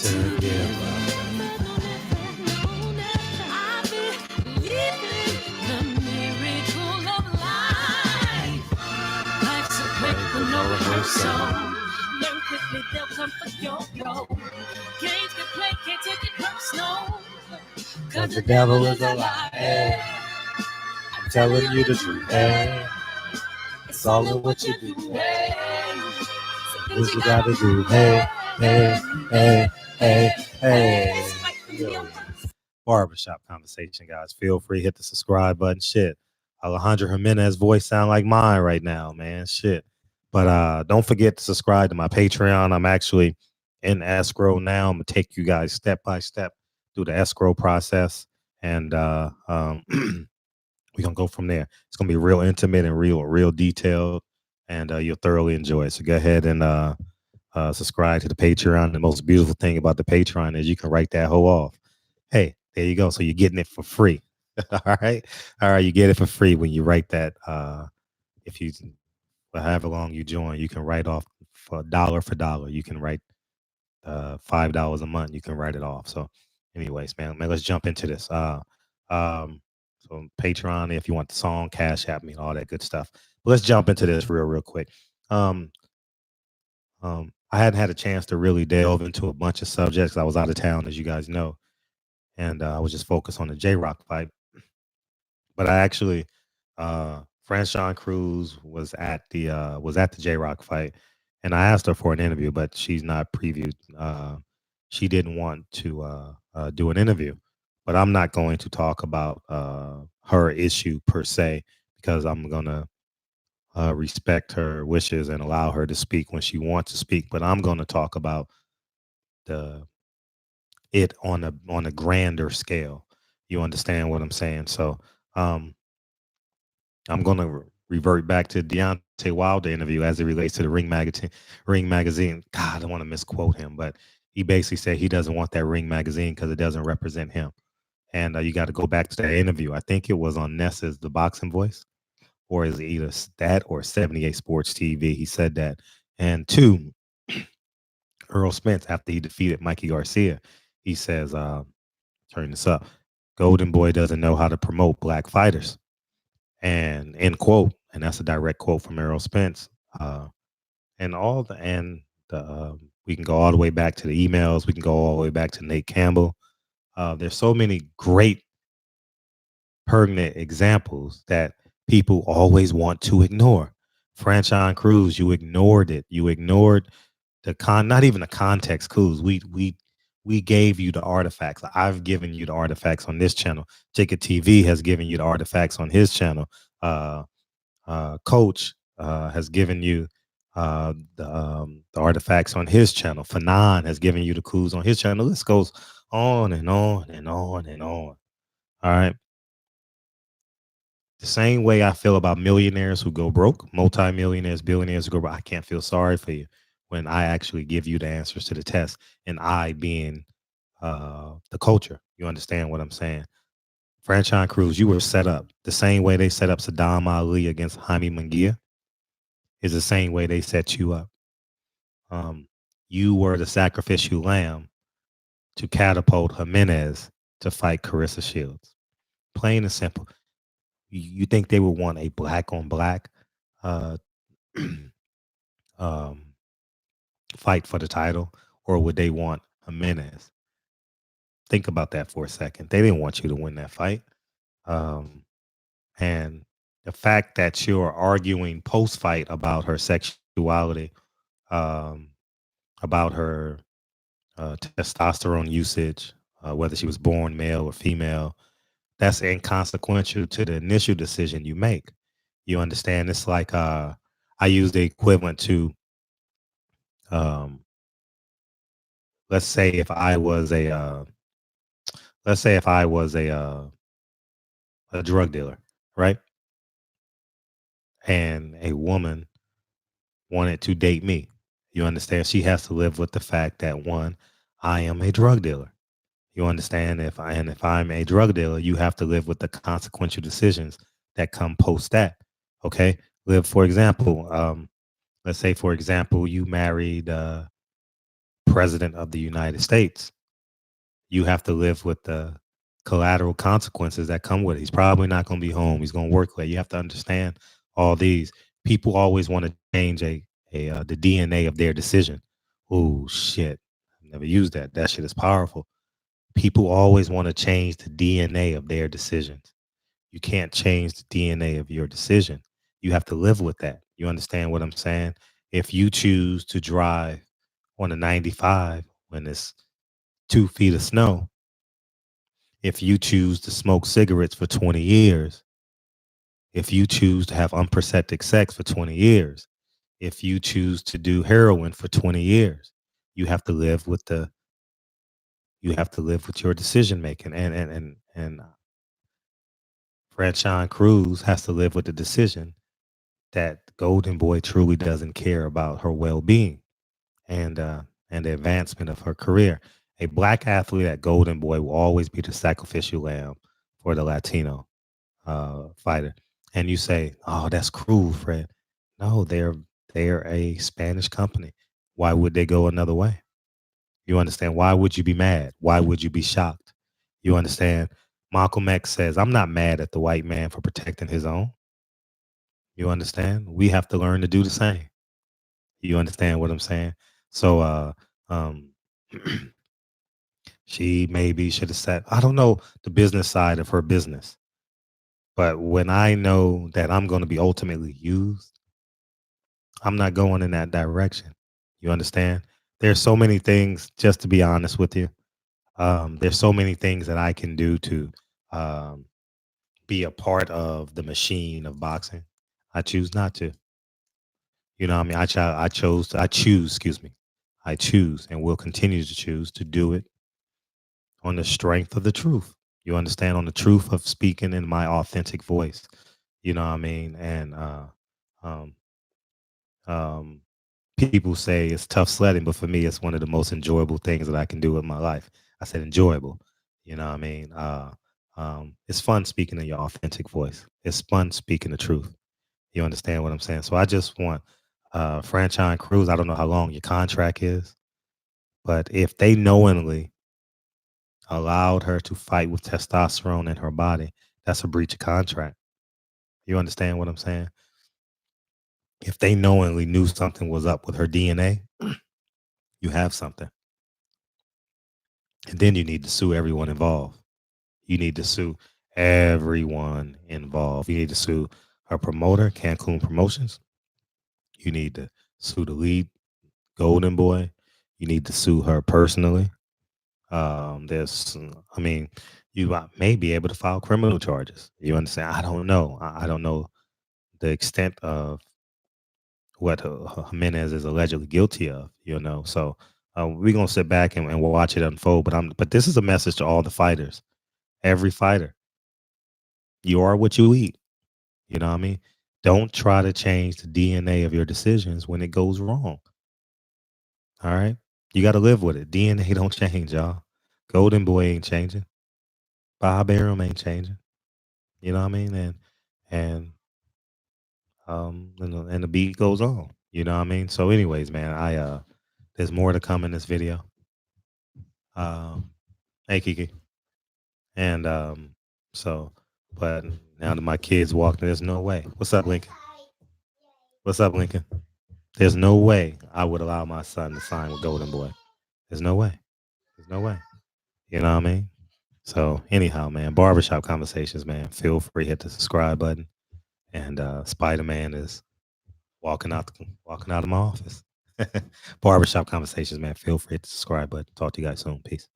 to give up. No rehearsal. Learn quickly, they'll come for your blow. Games can play, can't take it personal. Cause the devil is a lie. Hey. I'm telling you the truth. Hey. It's all in what you do. Hey. What you gotta do. Hey, hey, hey, hey, hey. Yo. Barbershop conversation, guys. Feel free, hit the subscribe button. Shit. Alejandro Jimenez voice sound like mine right now, man. Shit. But don't forget to subscribe to my Patreon. I'm actually in escrow now. I'm gonna take you guys step by step through the escrow process, and we're gonna go from there. It's gonna be real intimate and real detailed, and you'll thoroughly enjoy it. So go ahead and subscribe to the Patreon. The most beautiful thing about the Patreon is you can write that hoe off. Hey, there you go. So you're getting it for free. All right, you get it for free when you write that. If you for however long you join, you can write off for dollar. You can write $5 a month. You can write it off. So, anyways, man, let's jump into this. So Patreon, if you want the song, Cash App me, all that good stuff. But let's jump into this real quick. I hadn't had a chance to really delve into a bunch of subjects. I was out of town, as you guys know, and I was just focused on the J-Rock fight. But I actually, Franchon Cruz was at the J-Rock fight, and I asked her for an interview, but she's not previewed. She didn't want to do an interview, but I'm not going to talk about her issue per se because I'm gonna respect her wishes and allow her to speak when she wants to speak. But I'm going to talk about it on a grander scale. You understand what I'm saying? So I'm going to revert back to Deontay Wilder interview as it relates to the Ring Magazine. God, I don't want to misquote him, but he basically said he doesn't want that Ring Magazine because it doesn't represent him. And you got to go back to that interview. I think it was on Nessa's The Boxing Voice, or is it either that or 78 Sports TV? He said that. And two, Earl Spence, after he defeated Mikey Garcia, he says, turn this up, Golden Boy doesn't know how to promote black fighters. And end quote. And that's a direct quote from Earl Spence. And we can go all the way back to the emails. We can go all the way back to Nate Campbell. There's so many great pertinent examples that people always want to ignore. Franchon Cruz, you ignored it. You ignored not even the context clues. We gave you the artifacts. I've given you the artifacts on this channel. Jacob TV has given you the artifacts on his channel. Coach has given you the artifacts on his channel. Fanon has given you the clues on his channel. This goes on and on and on and on. All right. The same way I feel about millionaires who go broke, multimillionaires, billionaires who go broke. I can't feel sorry for you when I actually give you the answers to the test, and I being the culture. You understand what I'm saying? Franchon Cruz, you were set up the same way they set up Saddam Ali against Jaime Munguia is the same way they set you up. You were the sacrificial lamb to catapult Jimenez to fight Carissa Shields. Plain and simple. You think they would want a black on black fight for the title, or would they want Jimenez? Think about that for a second. They didn't want you to win that fight. And the fact that you're arguing post-fight about her sexuality, about her testosterone usage, whether she was born male or female, that's inconsequential to the initial decision you make. You understand? It's like I use the equivalent to, let's say if I was a drug dealer, right? And a woman wanted to date me. You understand? She has to live with the fact that, one, I am a drug dealer. You understand? If I'm a drug dealer, you have to live with the consequential decisions that come post that. Okay? Let's say, for example, you married president of the United States. You have to live with the collateral consequences that come with it. He's probably not going to be home. He's going to work late. You have to understand all these. People always want to change the DNA of their decision. Oh shit! I've never used that. That shit is powerful. People always want to change the DNA of their decisions. You can't change the DNA of your decision. You have to live with that. You understand what I'm saying? If you choose to drive on a 95 when it's 2 feet of snow, if you choose to smoke cigarettes for 20 years, if you choose to have unprotected sex for 20 years, if you choose to do heroin for 20 years, you have to live with your decision making. And Franchon Cruz has to live with the decision that Golden Boy truly doesn't care about her well-being and the advancement of her career. A black athlete at Golden Boy will always be the sacrificial lamb for the Latino fighter. And you say, "Oh, that's cruel, Fred." No, they're a Spanish company. Why would they go another way? You understand? Why would you be mad? Why would you be shocked? You understand? Malcolm X says, "I'm not mad at the white man for protecting his own." You understand? We have to learn to do the same. You understand what I'm saying? So um she maybe should have said, I don't know the business side of her business, but when I know that I'm going to be ultimately used, I'm not going in that direction. You understand? There's so many things, just to be honest with you. There's so many things that I can do to um, be a part of the machine of boxing. I choose not to. You know what I mean? I choose, excuse me. I choose and will continue to choose to do it on the strength of the truth. You understand? On the truth of speaking in my authentic voice. You know what I mean? And um, um, people say it's tough sledding, but for me, it's one of the most enjoyable things that I can do in my life. I said enjoyable. You know what I mean? It's fun speaking in your authentic voice. It's fun speaking the truth. You understand what I'm saying? So I just want Franchon Cruz. I don't know how long your contract is, but if they knowingly allowed her to fight with testosterone in her body, that's a breach of contract. You understand what I'm saying? If they knowingly knew something was up with her DNA, you have something. And then you need to sue everyone involved. You need to sue everyone involved. You need to sue her promoter, Cancun Promotions. You need to sue the lead, Golden Boy. You need to sue her personally. I mean, you may be able to file criminal charges. You understand? I don't know. I don't know the extent of what Jimenez is allegedly guilty of. You know, so we're gonna sit back and watch it unfold. But this is a message to all the fighters. Every fighter, you are what you eat. You know what I mean? Don't try to change the DNA of your decisions when it goes wrong. All right, you got to live with it. DNA don't change, y'all. Golden Boy ain't changing. Bob Arum ain't changing. You know what I mean? And the beat goes on. You know what I mean? So, anyways, man, there's more to come in this video. Hey Kiki, and so, but now that my kids walked, there's no way. What's up, Lincoln? What's up, Lincoln? There's no way I would allow my son to sign with Golden Boy. There's no way. There's no way. You know what I mean? So anyhow, man, barbershop conversations, man. Feel free hit the subscribe button. And Spider Man is walking out of my office. Barbershop conversations, man. Feel free hit the subscribe button. Talk to you guys soon. Peace.